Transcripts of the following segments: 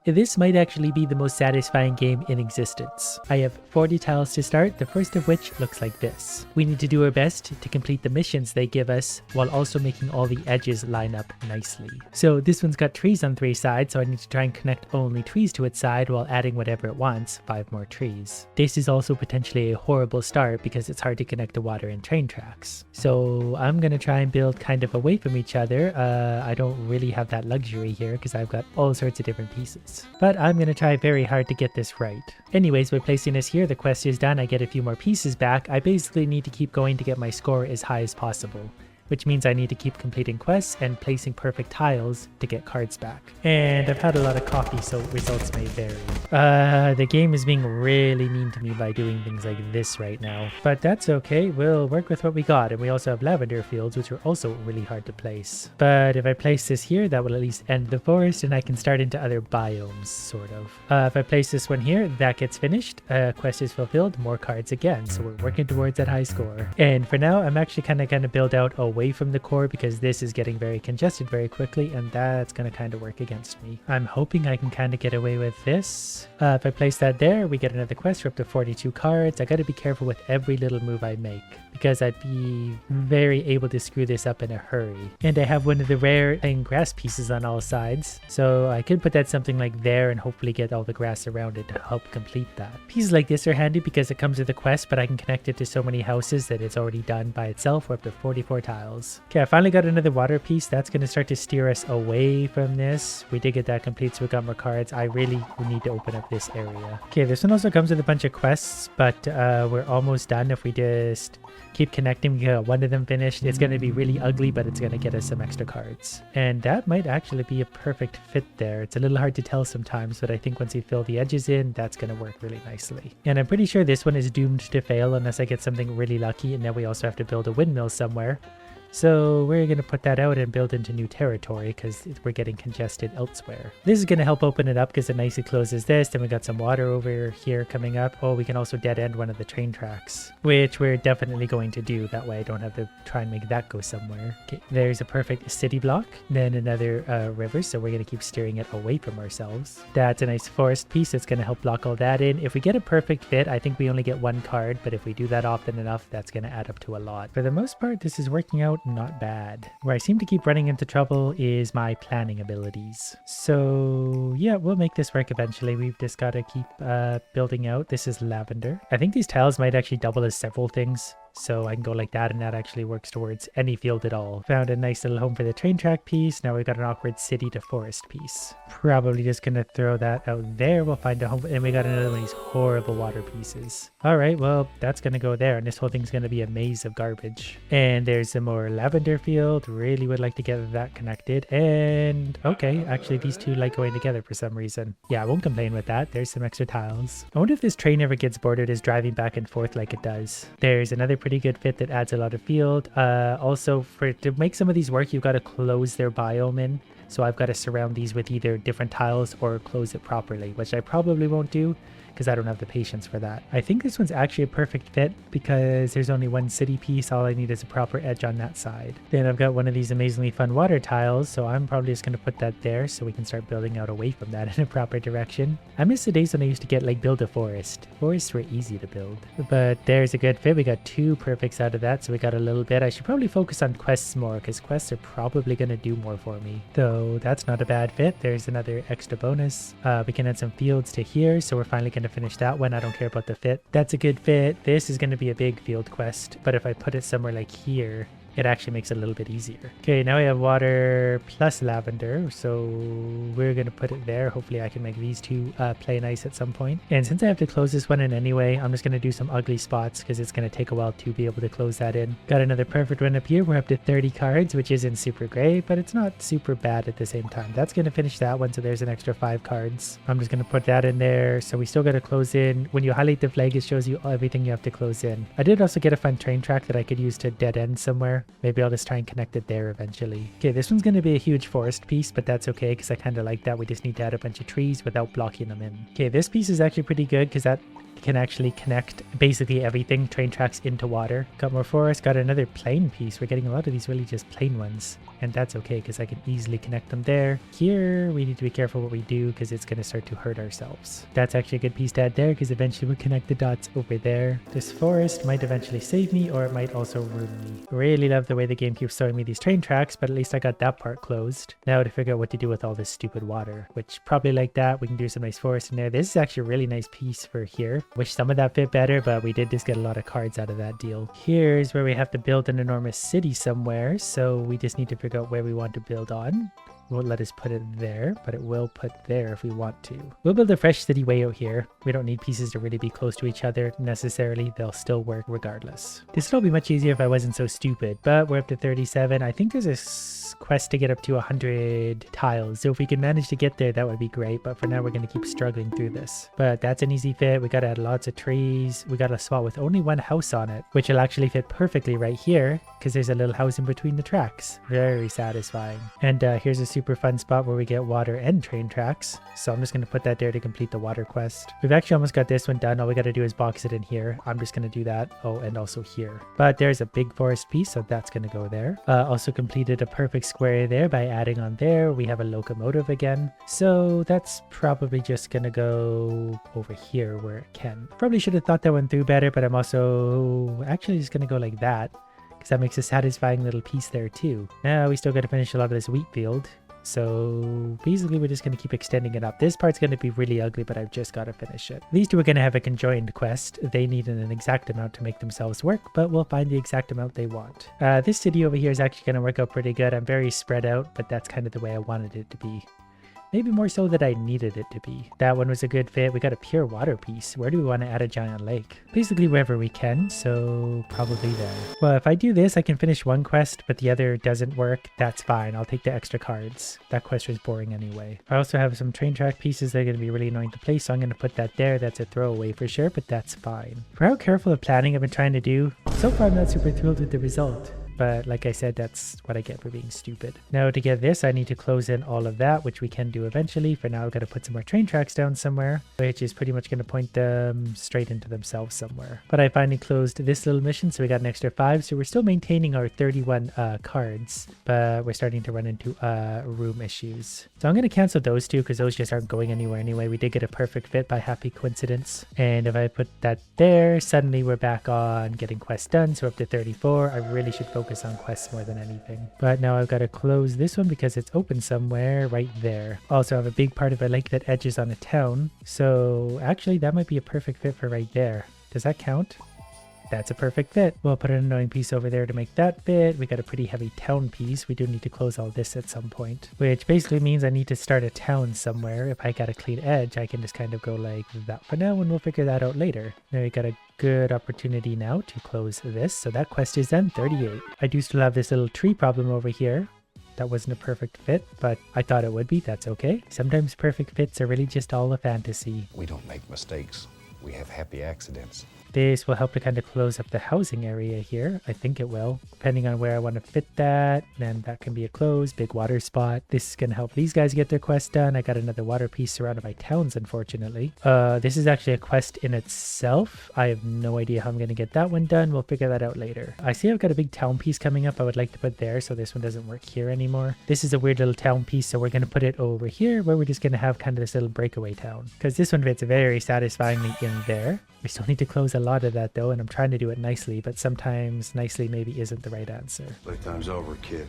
This might actually be the most satisfying game in existence. I have 40 tiles to start, the first of which looks like this. We need to do our best to complete the missions they give us while also making all the edges line up nicely. So this one's got trees on 3 sides, so I need to try and connect only trees to its side while adding whatever it wants, 5 more trees. This is also potentially a horrible start because it's hard to connect to water and train tracks. So I'm gonna try and build kind of away from each other. I don't really have that luxury here because I've got all sorts of different pieces. But I'm gonna try very hard to get this right. Anyways, by placing this here, the quest is done. I get a few more pieces back. I basically need to keep going to get my score as high as possible, which means I need to keep completing quests and placing perfect tiles to get cards back. And I've had a lot of coffee, so results may vary. The game is being really mean to me by doing things like this right now. But that's okay, we'll work with what we got. And we also have lavender fields, which are also really hard to place. But if I place this here, that will at least end the forest and I can start into other biomes, sort of. If I place this one here, that gets finished. Quest is fulfilled, more cards again. So we're working towards that high score. And for now, I'm actually kind of gonna build out away from the core because this is getting very congested very quickly and that's going to kind of work against me. I'm hoping I can kind of get away with this. If I place that there, we get another quest for up to 42 cards. I got to be careful with every little move I make because I'd be very able to screw this up in a hurry. And I have one of the rare plain grass pieces on all sides, so I could put that something like there and hopefully get all the grass around it to help complete that. Pieces like this are handy because it comes with a quest, but I can connect it to so many houses that it's already done by itself. We're up to 44 tiles. Okay, I finally got another water piece. That's going to start to steer us away from this. We did get that complete, so we got more cards. I really need to open up this area. Okay, this one also comes with a bunch of quests, but we're almost done. If we just keep connecting, we got one of them finished. It's going to be really ugly, but it's going to get us some extra cards. And that might actually be a perfect fit there. It's a little hard to tell sometimes, but I think once you fill the edges in, that's going to work really nicely. And I'm pretty sure this one is doomed to fail unless I get something really lucky, and then we also have to build a windmill somewhere. So we're going to put that out and build into new territory because we're getting congested elsewhere. This is going to help open it up because it nicely closes this. Then we got some water over here coming up. Oh, we can also dead end one of the train tracks, which we're definitely going to do. That way I don't have to try and make that go somewhere. Okay, there's a perfect city block. Then another river. So we're going to keep steering it away from ourselves. That's a nice forest piece. It's going to help block all that in. If we get a perfect fit, I think we only get 1 card. But if we do that often enough, that's going to add up to a lot. For the most part, this is working out not bad. Where I seem to keep running into trouble is my planning abilities. So yeah, we'll make this work eventually. We've just got to keep building out. This is lavender. I think these tiles might actually double as several things. So I can go like that and that actually works towards any field at all. Found a nice little home for the train track piece. Now we've got an awkward city to forest piece. Probably just gonna throw that out there. We'll find a home and we got another one of these horrible water pieces. Alright, well that's gonna go there and this whole thing's gonna be a maze of garbage. And there's a more lavender field. Really would like to get that connected. And okay, actually these two like going together for some reason. Yeah, I won't complain with that. There's some extra tiles. I wonder if this train ever gets bored as driving back and forth like it does. There's another pretty good fit that adds a lot of field. Also, to make some of these work, you've got to close their biome in. So I've got to surround these with either different tiles or close it properly, which I probably won't do because I don't have the patience for that. I think this one's actually a perfect fit because there's only 1 city piece. All I need is a proper edge on that side. Then I've got one of these amazingly fun water tiles, so I'm probably just going to put that there so we can start building out away from that in a proper direction. I miss the days when I used to get like build a forest. Forests were easy to build. But there's a good fit. We got 2 perfects out of that, so we got a little bit. I should probably focus on quests more because quests are probably going to do more for me. Though that's not a bad fit. There's another extra bonus. We can add some fields to here, so we're finally going to finish that one. I don't care about the fit. That's a good fit. This is going to be a big field quest, but if I put it somewhere like here, it actually makes it a little bit easier. Okay, now we have water plus lavender, so we're going to put it there. Hopefully I can make these two play nice at some point. And since I have to close this one in anyway, I'm just going to do some ugly spots because it's going to take a while to be able to close that in. Got another perfect one up here. We're up to 30 cards, which isn't super great, but it's not super bad at the same time. That's going to finish that one, so there's an extra 5 cards. I'm just going to put that in there. So we still got to close in. When you highlight the flag, it shows you everything you have to close in. I did also get a fun train track that I could use to dead end somewhere. Maybe I'll just try and connect it there eventually. Okay, this one's going to be a huge forest piece, but that's okay because I kind of like that. We just need to add a bunch of trees without blocking them in. Okay, this piece is actually pretty good because that can actually connect basically everything, train tracks into water. Got more forest, got another plain piece. We're getting a lot of these really just plain ones, and that's okay because I can easily connect them there. Here we need to be careful what we do because it's going to start to hurt ourselves. That's actually a good piece to add there because eventually we'll connect the dots over there. This forest might eventually save me, or it might also ruin me. Really love the way the game keeps showing me these train tracks, but at least I got that part closed. Now to figure out what to do with all this stupid water, which probably like that we can do some nice forest in there. This is actually a really nice piece for here. Wish some of that fit better, but we did just get a lot of cards out of that deal. Here's where we have to build an enormous city somewhere, so we just need to figure out where we want to build on. It won't let us put it there, but it will put there if we want to. We'll build a fresh city way out here. We don't need pieces to really be close to each other necessarily. They'll still work regardless. This would all be much easier if I wasn't so stupid, but we're up to 37. I think there's a quest to get up to 100 tiles, so if we can manage to get there, that would be great, but for now we're going to keep struggling through this. But that's an easy fit. We got to add lots of trees. We got a spot with only one house on it, which will actually fit perfectly right here because there's a little house in between the tracks. Very satisfying. And here's a super fun spot where we get water and train tracks, so I'm just going to put that there to complete the water quest. We've actually almost got this one done. All we got to do is box it in here. I'm just going to do that. Oh, and also here. But there's a big forest piece, so that's going to go there. Also completed a perfect square there by adding on there. We have a locomotive again, so that's probably just gonna go over here where it can. Probably should have thought that one through better, but I'm also actually just gonna go like that because that makes a satisfying little piece there too. Now we still got to finish a lot of this wheat field, so basically we're just going to keep extending it up. This part's going to be really ugly, but I've just got to finish it. These two are going to have a conjoined quest. They need an exact amount to make themselves work, but we'll find the exact amount they want. This city over here is actually going to work out pretty good. I'm very spread out, but that's kind of the way I wanted it to be. Maybe more so that I needed it to be. That one was a good fit. We got a pure water piece. Where do we want to add a giant lake? Basically wherever we can, so probably there. Well, if I do this, I can finish one quest, but the other doesn't work. That's fine. I'll take the extra cards. That quest was boring anyway. I also have some train track pieces that are going to be really annoying to place, so I'm going to put that there. That's a throwaway for sure, but that's fine. For how careful of planning I've been trying to do, so far I'm not super thrilled with the result. But like I said, that's what I get for being stupid. Now to get this, I need to close in all of that, which we can do eventually. For now, I've got to put some more train tracks down somewhere, which is pretty much going to point them straight into themselves somewhere. But I finally closed this little mission, so we got an extra 5. So we're still maintaining our 31 cards, but we're starting to run into room issues. So I'm going to cancel those two because those just aren't going anywhere anyway. We did get a perfect fit by happy coincidence. And if I put that there, suddenly we're back on getting quests done. So we're up to 34. I really should focus on quests more than anything. But now I've got to close this one because it's open somewhere right there. Also, I have a big part of a lake that edges on a town. So actually, that might be a perfect fit for right there. Does that count? That's a perfect fit. We'll put an annoying piece over there to make that fit. We got a pretty heavy town piece. We do need to close all this at some point, which basically means I need to start a town somewhere. If I got a clean edge, I can just kind of go like that for now, and we'll figure that out later. Now we got a good opportunity now to close this. So that quest is done. 38. I do still have this little tree problem over here. That wasn't a perfect fit, but I thought it would be. That's okay. Sometimes perfect fits are really just all a fantasy. We don't make mistakes. We have happy accidents. This will help to kind of close up the housing area here. I think it will, depending on where I want to fit that. Then that can be a closed big water spot. This is going to help these guys get their quest done. I got another water piece surrounded by towns, unfortunately. This is actually a quest in itself. I have no idea how I'm going to get that one done. We'll figure that out later. I see I've got a big town piece coming up I would like to put there, so this one doesn't work here anymore. This is a weird little town piece, so we're going to put it over here where we're just going to have kind of this little breakaway town, because this one fits very satisfyingly in there. We still need to close a lot of that though, and I'm trying to do it nicely, but sometimes nicely maybe isn't the right answer. Playtime's over, kid.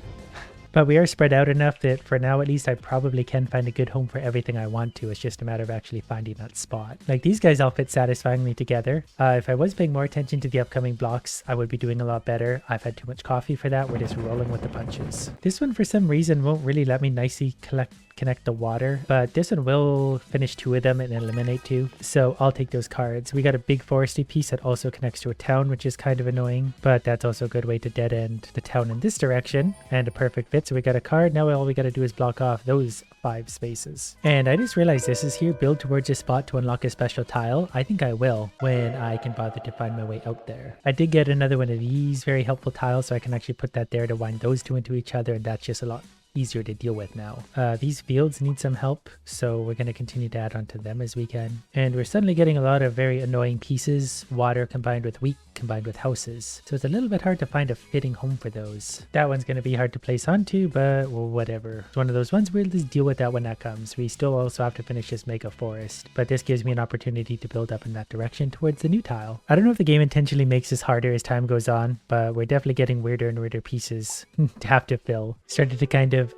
But we are spread out enough that for now at least I probably can find a good home for everything I want to. It's just a matter of actually finding that spot. Like these guys all fit satisfyingly together. If I was paying more attention to the upcoming blocks, I would be doing a lot better. I've had too much coffee for that. We're just rolling with the punches. This one for some reason won't really let me nicely connect the water, but this one will finish 2 of them and eliminate 2, so I'll take those cards. We got a big foresty piece that also connects to a town, which is kind of annoying, but that's also a good way to dead end the town in this direction, and a perfect fit fit. So we got a card. Now all we got to do is block off those 5 spaces. And I just realized this is here. Build towards a spot to unlock a special tile. I think I will when I can bother to find my way out there. I did get another one of these very helpful tiles, so I can actually put that there to wind those two into each other, and that's just a lot easier to deal with now. These fields need some help, so we're going to continue to add on to them as we can. And we're suddenly getting a lot of very annoying pieces, water combined with wheat combined with houses. So it's a little bit hard to find a fitting home for those. That one's going to be hard to place onto, but well, whatever. It's one of those ones we'll just deal with that when that comes. We still also have to finish this mega forest, but this gives me an opportunity to build up in that direction towards the new tile. I don't know if the game intentionally makes this harder as time goes on, but we're definitely getting weirder and weirder pieces to have to fill. Started to kind of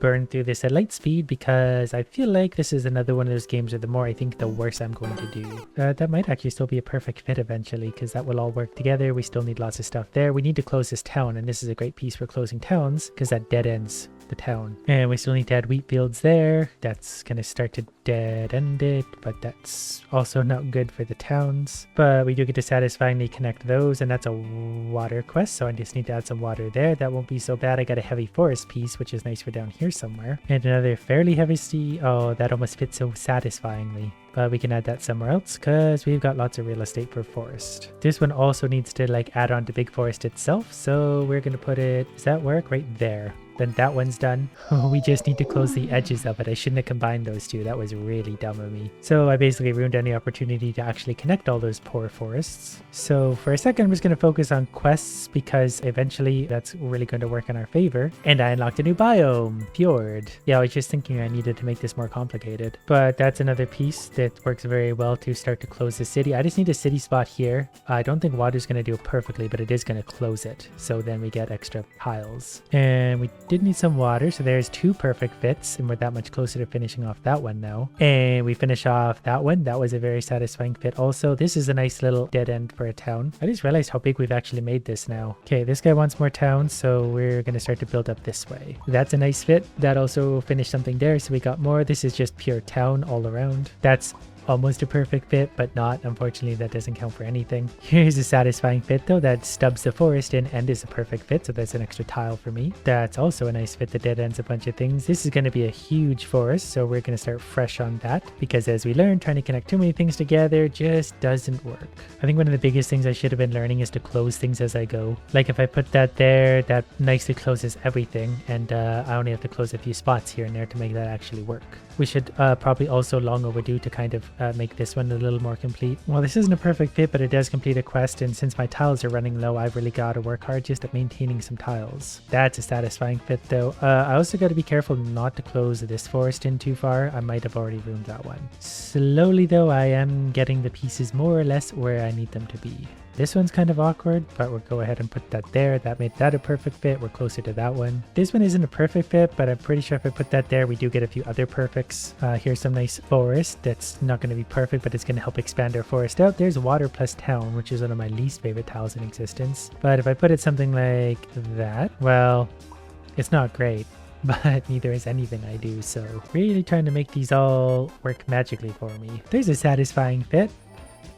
burn through this at light speed because I feel like this is another one of those games where the more I think, the worse I'm going to do. That might actually still be a perfect fit eventually, because that will all work together. We still need lots of stuff there. We need to close this town, and this is a great piece for closing towns because that dead ends the town. And we still need to add wheat fields there. That's going to start to dead end it, but that's also not good for the towns. But we do get to satisfyingly connect those, and that's a water quest, so I just need to add some water there. That won't be so bad. I got a heavy forest piece, which is nice for down here somewhere. And another fairly heavy sea. Oh, that almost fits so satisfyingly. But we can add that somewhere else because we've got lots of real estate for forest. This one also needs to like add on to big forest itself, so we're going to put it, does that work? Right there. Then that one's done. We just need to close the edges of it. I shouldn't have combined those two. That was really dumb of me. So I basically ruined any opportunity to actually connect all those poor forests. So for a second, I'm just going to focus on quests because eventually that's really going to work in our favor. And I unlocked a new biome, Fjord. Yeah, I was just thinking I needed to make this more complicated. But that's another piece that works very well to start to close the city. I just need a city spot here. I don't think water's going to do it perfectly, but it is going to close it. So then we get extra tiles. And we did need some water, so there's 2 perfect fits, and we're that much closer to finishing off that one now. And we finish off that one. That was a very satisfying fit also. This is a nice little dead end for a town. I just realized how big we've actually made this now. Okay, this guy wants more towns, so we're going to start to build up this way. That's a nice fit. That also finished something there, so we got more. This is just pure town all around. That's almost a perfect fit, but not. Unfortunately, that doesn't count for anything. Here's a satisfying fit though that stubs the forest in and is a perfect fit, so that's an extra tile for me. That's also a nice fit that dead ends a bunch of things. This is going to be a huge forest, so we're going to start fresh on that because as we learn, trying to connect too many things together just doesn't work. I think one of the biggest things I should have been learning is to close things as I go. Like if I put that there, that nicely closes everything, and I only have to close a few spots here and there to make that actually work. We should probably also long overdue to kind of make this one a little more complete. Well, this isn't a perfect fit, but it does complete a quest, and since my tiles are running low, I've really got to work hard just at maintaining some tiles. That's a satisfying fit though. I also got to be careful not to close this forest in too far. I might have already ruined that one. Slowly though, I am getting the pieces more or less where I need them to be. This one's kind of awkward, but we'll go ahead and put that there. That made that a perfect fit. We're closer to that one. This one isn't a perfect fit, but I'm pretty sure if I put that there, we do get a few other perfects. Here's some nice forest. That's not going to be perfect, but it's going to help expand our forest out. There's water plus town, which is one of my least favorite tiles in existence. But if I put it something like that, well, it's not great. But neither is anything I do, so really trying to make these all work magically for me. There's a satisfying fit.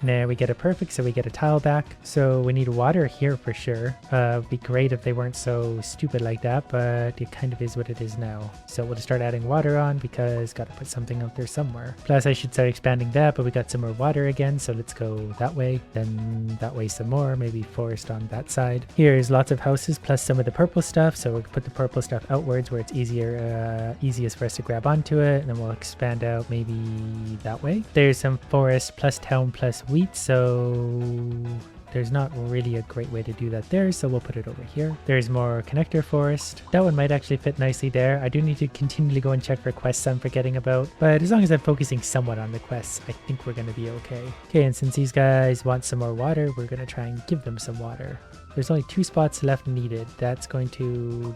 There we get a perfect, so we get a tile back. So we need water here for sure. It'd be great if they weren't so stupid like that, but it kind of is what it is now. So we'll just start adding water on because gotta put something out there somewhere. Plus I should start expanding that, but we got some more water again, so let's go that way, then that way some more, maybe forest on that side. Here's lots of houses plus some of the purple stuff, so we'll put the purple stuff outwards where it's easiest for us to grab onto it, and then we'll expand out maybe that way. There's some forest plus town plus wheat, so there's not really a great way to do that there, so we'll put it over here. There's more connector forest. That one might actually fit nicely there. I do need to continually go and check for quests I'm forgetting about, but as long as I'm focusing somewhat on the quests, I think we're going to be okay. Okay, and since these guys want some more water, we're going to try and give them some water. There's only 2 spots left needed. That's going to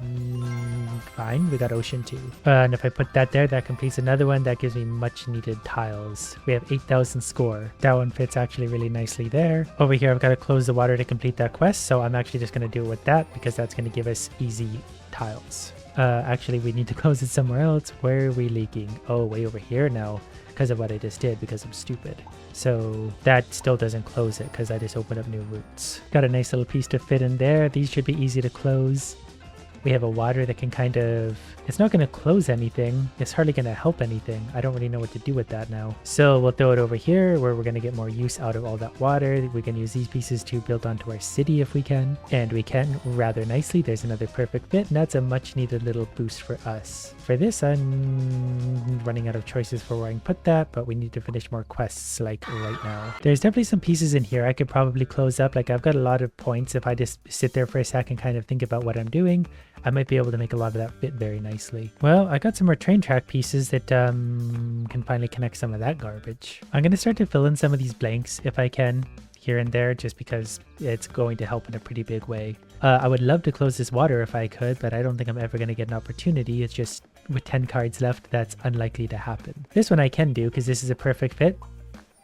fine. We got ocean too. And if I put that there, that completes another one. That gives me much needed tiles. We have 8,000 score. That one fits actually really nicely there. Over here, I've got to close the water to complete that quest. So I'm actually just going to do it with that because that's going to give us easy tiles. Actually, we need to close it somewhere else. Where are we leaking? Oh, way over here now because of what I just did because I'm stupid. So that still doesn't close it because I just opened up new routes. Got a nice little piece to fit in there. These should be easy to close. We have a water that can kind of, it's not going to close anything. It's hardly going to help anything. I don't really know what to do with that now. So we'll throw it over here where we're going to get more use out of all that water. We can use these pieces to build onto our city if we can. And we can rather nicely. There's another perfect fit, and that's a much needed little boost for us. For this, I'm running out of choices for where I can put that, but we need to finish more quests like right now. There's definitely some pieces in here I could probably close up. Like I've got a lot of points. If I just sit there for a second, kind of think about what I'm doing, I might be able to make a lot of that fit very nicely. Well, I got some more train track pieces that can finally connect some of that garbage. I'm going to start to fill in some of these blanks if I can, here and there, just because it's going to help in a pretty big way. I would love to close this water if I could, but I don't think I'm ever going to get an opportunity. It's just with 10 cards left, that's unlikely to happen. This one I can do because this is a perfect fit.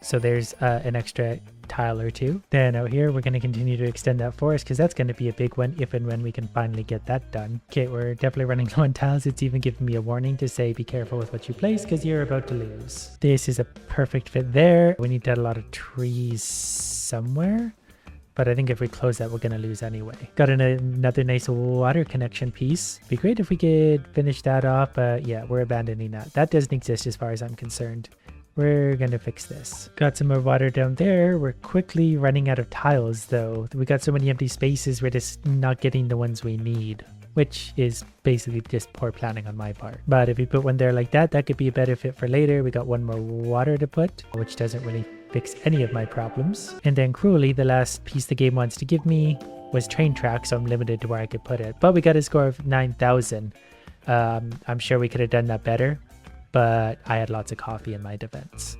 So there's an extra tile or two. Then out here, we're going to continue to extend that forest because that's going to be a big one if and when we can finally get that done. Okay, we're definitely running low on tiles. It's even giving me a warning to say be careful with what you place because you're about to lose. This is a perfect fit there. We need to add a lot of trees somewhere, but I think if we close that, we're going to lose anyway. Got another nice water connection piece. Be great if we could finish that off, but yeah, we're abandoning that. That doesn't exist as far as I'm concerned. We're going to fix this. Got some more water down there. We're quickly running out of tiles though. We got so many empty spaces, we're just not getting the ones we need, which is basically just poor planning on my part. But if we put one there like that, that could be a better fit for later. We got one more water to put, which doesn't really fix any of my problems. And then cruelly, the last piece the game wants to give me was train track, so I'm limited to where I could put it. But we got a score of 9,000. I'm sure we could have done that better, but I had lots of coffee in my defense.